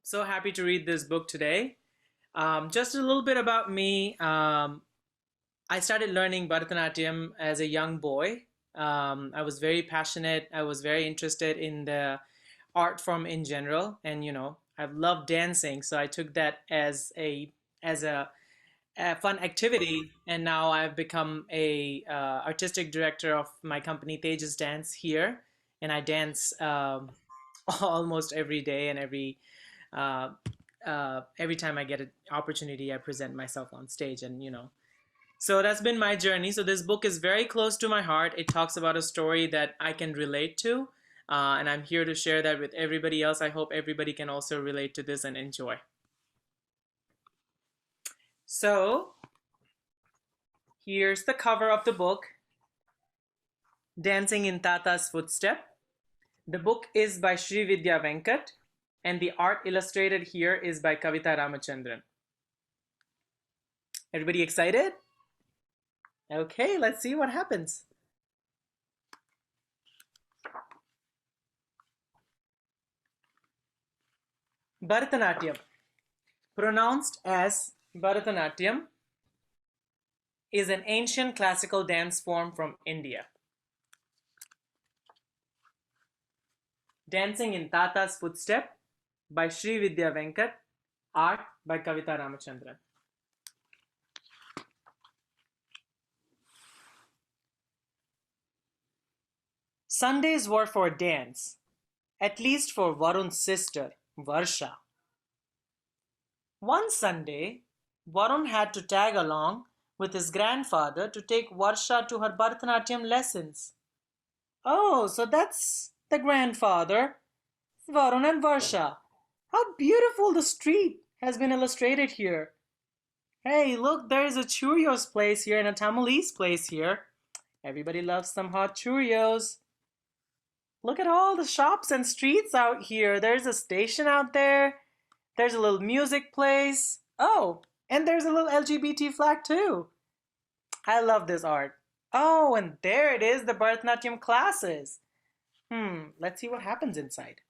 So happy to read this book today. Just a little bit about me. I started learning Bharatanatyam as a young boy. I was very passionate. I was very interested in the art form in general, and I've loved dancing. So I took that as a fun activity, and now I've become a artistic director of my company Tejas Dance here, and I dance almost every day and uh, every time I get an opportunity, I present myself on stage, and so that's been my journey. So this book is very close to my heart. It talks about a story that I can relate to, and I'm here to share that with everybody else. I hope everybody can also relate to this and enjoy. So here's the cover of the book, Dancing in Tata's Footstep. The book is by Srividhya Venkat, and the art illustrated here is by Kavitha Ramchandran. Everybody excited? Okay, let's see what happens. Bharatanatyam, pronounced as Bharatanatyam, is an ancient classical dance form from India. Dancing in Tata's Footstep by Srividhya Venkat, art by Kavitha Ramchandran. Sundays were for dance, at least for Varun's sister, Varsha. One Sunday, Varun had to tag along with his grandfather to take Varsha to her Bharatanatyam lessons. Oh, so that's the grandfather, Varun and Varsha. How beautiful the street has been illustrated here. Hey, look, there is a Cheerios place here and a Tamales place here. Everybody loves some hot Cheerios. Look at all the shops and streets out here. There's a station out there. There's a little music place. Oh, and there's a little LGBT flag too. I love this art. Oh, and there it is, the Bharatanatyam classes. Let's see what happens inside.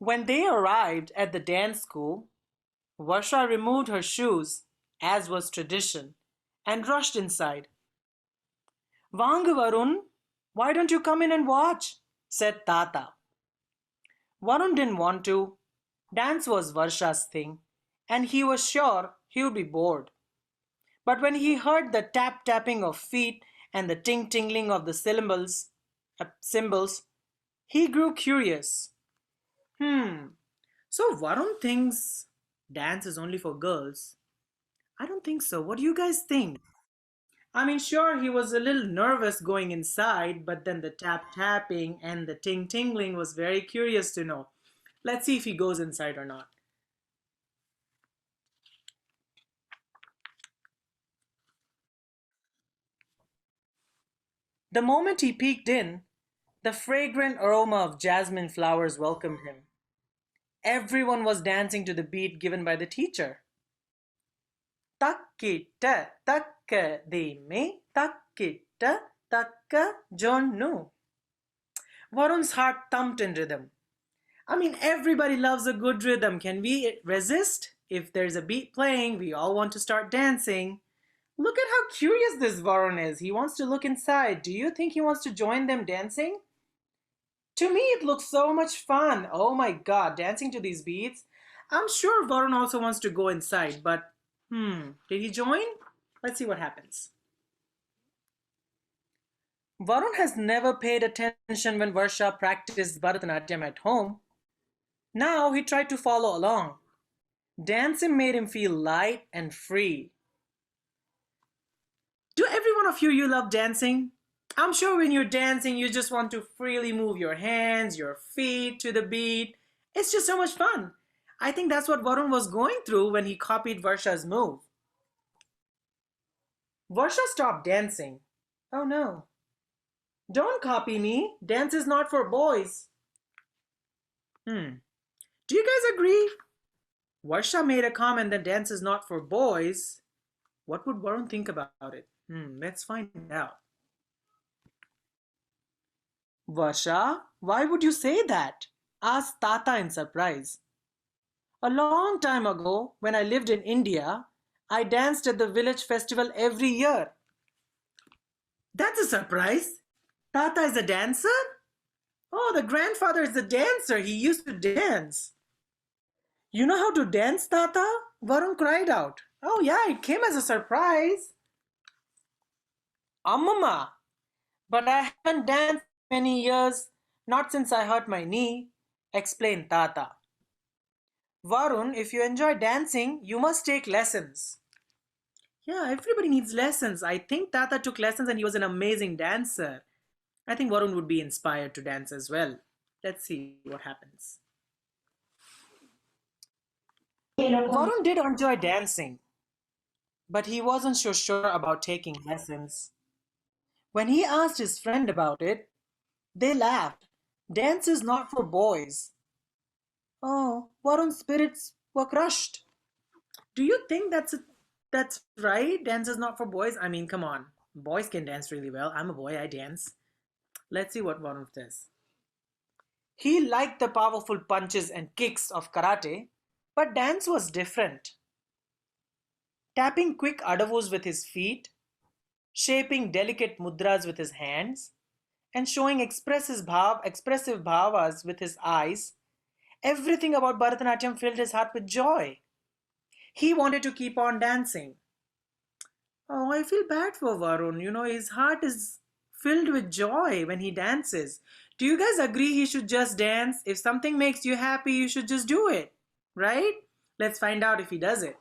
When they arrived at the dance school, Varsha removed her shoes, as was tradition, and rushed inside. Vang Varun, why don't you come in and watch? Said Tata. Varun didn't want to. Dance was Varsha's thing, and he was sure he would be bored. But when he heard the tap-tapping of feet and the ting-tingling of the cymbals, he grew curious. So Varun thinks dance is only for girls. I don't think so. What do you guys think? I mean, sure, he was a little nervous going inside, but then the tap-tapping and the ting-tingling was very curious to know. Let's see if he goes inside or not. The moment he peeked in, the fragrant aroma of jasmine flowers welcomed him. Everyone was dancing to the beat given by the teacher. Takkita takka dime, takkita takka jonnu. Varun's heart thumped in rhythm. I mean, everybody loves a good rhythm. Can we resist? If there's a beat playing, we all want to start dancing. Look at how curious this Varun is. He wants to look inside. Do you think he wants to join them dancing? To me, it looks so much fun. Oh my god, dancing to these beats. I'm sure Varun also wants to go inside, but did he join? Let's see what happens. Varun has never paid attention when Varsha practiced Bharatanatyam at home. Now he tried to follow along. Dancing made him feel light and free. Do every one of you love dancing? I'm sure when you're dancing, you just want to freely move your hands, your feet to the beat. It's just so much fun. I think that's what Varun was going through when he copied Varsha's move. Varsha stopped dancing. Oh no. Don't copy me. Dance is not for boys. Do you guys agree? Varsha made a comment that dance is not for boys. What would Varun think about it? Let's find out. Varsha, why would you say that? asked Tata in surprise. A long time ago, when I lived in India, I danced at the village festival every year. That's a surprise. Tata is a dancer? Oh, the grandfather is a dancer. He used to dance. You know how to dance, Tata? Varun cried out. Oh, yeah, it came as a surprise. Amma, but I haven't danced in many years, not since I hurt my knee, explained Tata. Varun, if you enjoy dancing, you must take lessons. Yeah, everybody needs lessons. I think Tata took lessons and he was an amazing dancer. I think Varun would be inspired to dance as well. Let's see what happens. Varun did enjoy dancing, but he wasn't so sure about taking lessons. When he asked his friend about it, they laughed. Dance is not for boys. Oh, Varun's spirits were crushed. Do you think that's right? Dance is not for boys? I mean, come on. Boys can dance really well. I'm a boy, I dance. Let's see what Varun says. He liked the powerful punches and kicks of karate, but dance was different. Tapping quick adavus with his feet, shaping delicate mudras with his hands, and showing expressive bhavas with his eyes, everything about Bharatanatyam filled his heart with joy. He wanted to keep on dancing. Oh, I feel bad for Varun. You know, his heart is filled with joy when he dances. Do you guys agree he should just dance? If something makes you happy, you should just do it, right? Let's find out if he does it.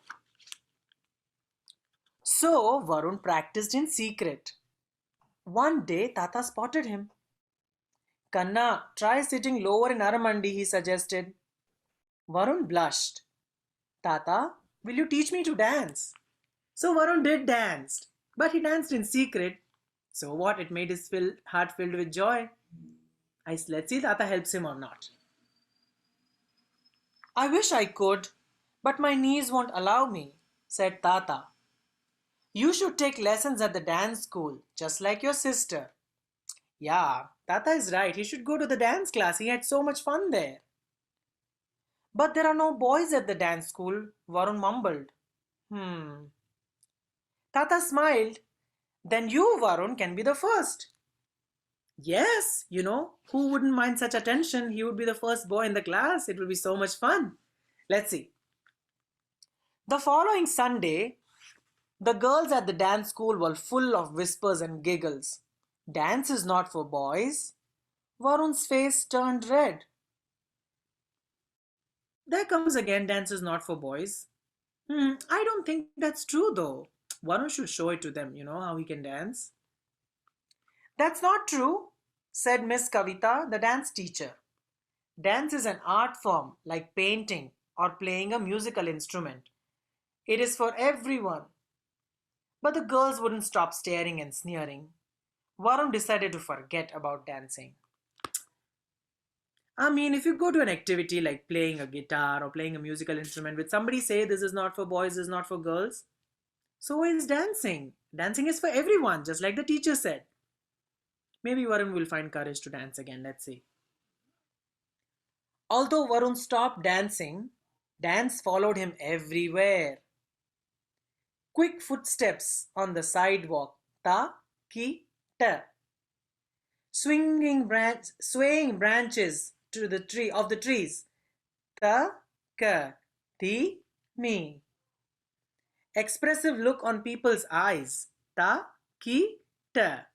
So, Varun practiced in secret. One day, Tata spotted him. Kanna, try sitting lower in Aramandi, he suggested. Varun blushed. Tata, will you teach me to dance? So Varun did dance, but he danced in secret. So what? It made his heart filled with joy. Let's see if Tata helps him or not. I wish I could, but my knees won't allow me, said Tata. You should take lessons at the dance school, just like your sister. Yeah, Tata is right. He should go to the dance class. He had so much fun there. But there are no boys at the dance school, Varun mumbled. Tata smiled. Then you, Varun, can be the first. Yes, who wouldn't mind such attention? He would be the first boy in the class. It will be so much fun. Let's see. The following Sunday, the girls at the dance school were full of whispers and giggles. Dance is not for boys. Varun's face turned red. There comes again, dance is not for boys. I don't think that's true though. Varun should show it to them, how he can dance. That's not true, said Miss Kavitha, the dance teacher. Dance is an art form like painting or playing a musical instrument. It is for everyone. But the girls wouldn't stop staring and sneering. Varun decided to forget about dancing. I mean, if you go to an activity like playing a guitar or playing a musical instrument, would somebody say this is not for boys, this is not for girls? So is dancing. Dancing is for everyone, just like the teacher said. Maybe Varun will find courage to dance again. Let's see. Although Varun stopped dancing, dance followed him everywhere. Quick footsteps on the sidewalk. Ta, ki, ta. Swaying branches to the tree of the trees. Ta, ka, ti, mi. Expressive look on people's eyes. Ta, ki, ta.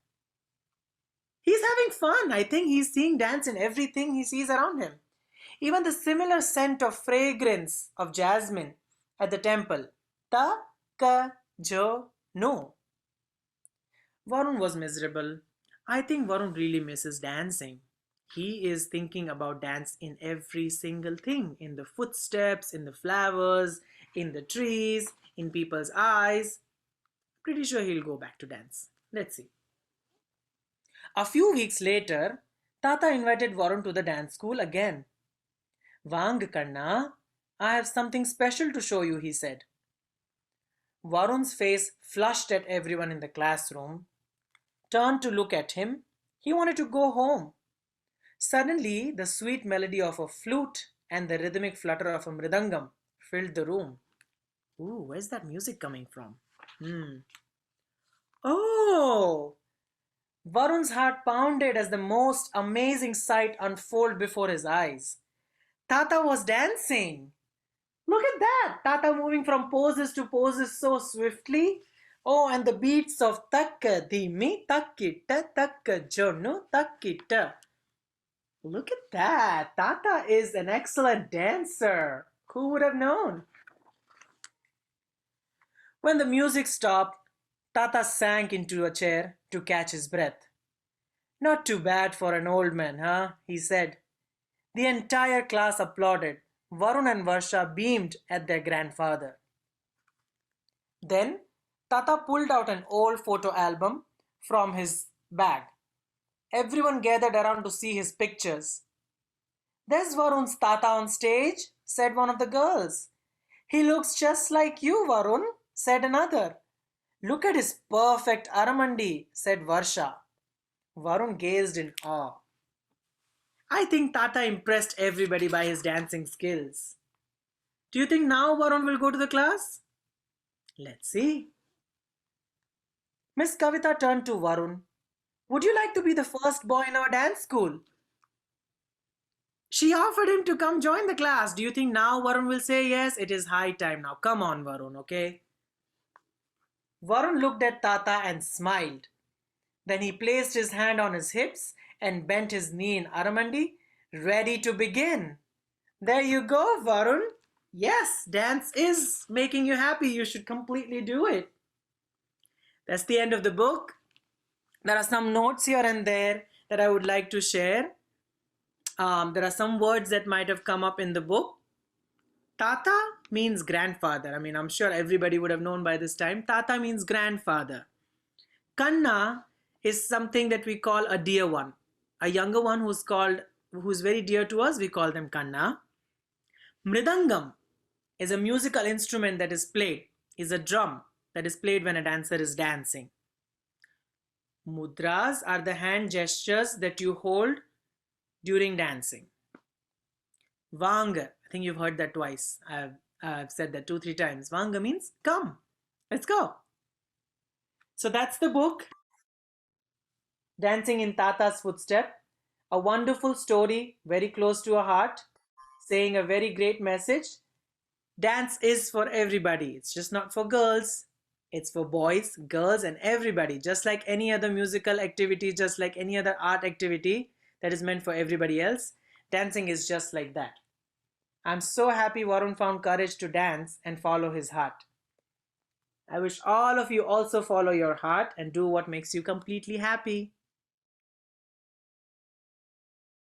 He's having fun. I think he's seeing dance in everything he sees around him. Even the similar scent of fragrance of jasmine at the temple. Ta, ka, jo, no. Varun was miserable. I think Varun really misses dancing. He is thinking about dance in every single thing, in the footsteps, in the flowers, in the trees, in people's eyes. Pretty sure he'll go back to dance. Let's see. A few weeks later, Tata invited Varun to the dance school again. Vang Kanna, I have something special to show you, he said. Varun's face flushed at everyone in the classroom, turned to look at him. He wanted to go home. Suddenly, the sweet melody of a flute and the rhythmic flutter of a mridangam filled the room. Ooh, where's that music coming from? Hmm. Oh! Varun's heart pounded as the most amazing sight unfolded before his eyes. Tata was dancing. Look at that! Tata moving from poses to poses so swiftly. Oh, and the beats of takka dhimi takkita takka jonu takkita. Look at that! Tata is an excellent dancer. Who would have known? When the music stopped, Tata sank into a chair to catch his breath. Not too bad for an old man, huh? He said. The entire class applauded. Varun and Varsha beamed at their grandfather. Then Tata pulled out an old photo album from his bag. Everyone gathered around to see his pictures. There's Varun's Tata on stage, said one of the girls. He looks just like you, Varun, said another. Look at his perfect aramandi, said Varsha. Varun gazed in awe. I think Tata impressed everybody by his dancing skills. Do you think now Varun will go to the class? Let's see. Miss Kavitha turned to Varun. Would you like to be the first boy in our dance school? She offered him to come join the class. Do you think now Varun will say yes? It is high time now. Come on, Varun, okay? Varun looked at Tata and smiled. Then he placed his hand on his hips and bent his knee in Aramandi, ready to begin. There you go, Varun. Yes, dance is making you happy. You should completely do it. That's the end of the book. There are some notes here and there that I would like to share. There are some words that might have come up in the book. Tata means grandfather. I mean, I'm sure everybody would have known by this time. Tata means grandfather. Kanna is something that we call a dear one. A younger one who's very dear to us, we call them Kanna. Mridangam is a musical instrument that is played, is a drum that is played when a dancer is dancing. Mudras are the hand gestures that you hold during dancing. Vanga, I think you've heard that twice. I've said that 2-3 times. Vanga means come, let's go. So that's the book, Dancing in Tata's Footstep. A wonderful story, very close to our heart, saying a very great message. Dance is for everybody. It's just not for girls. It's for boys, girls, and everybody. Just like any other musical activity, just like any other art activity that is meant for everybody else, dancing is just like that. I'm so happy Varun found courage to dance and follow his heart. I wish all of you also follow your heart and do what makes you completely happy.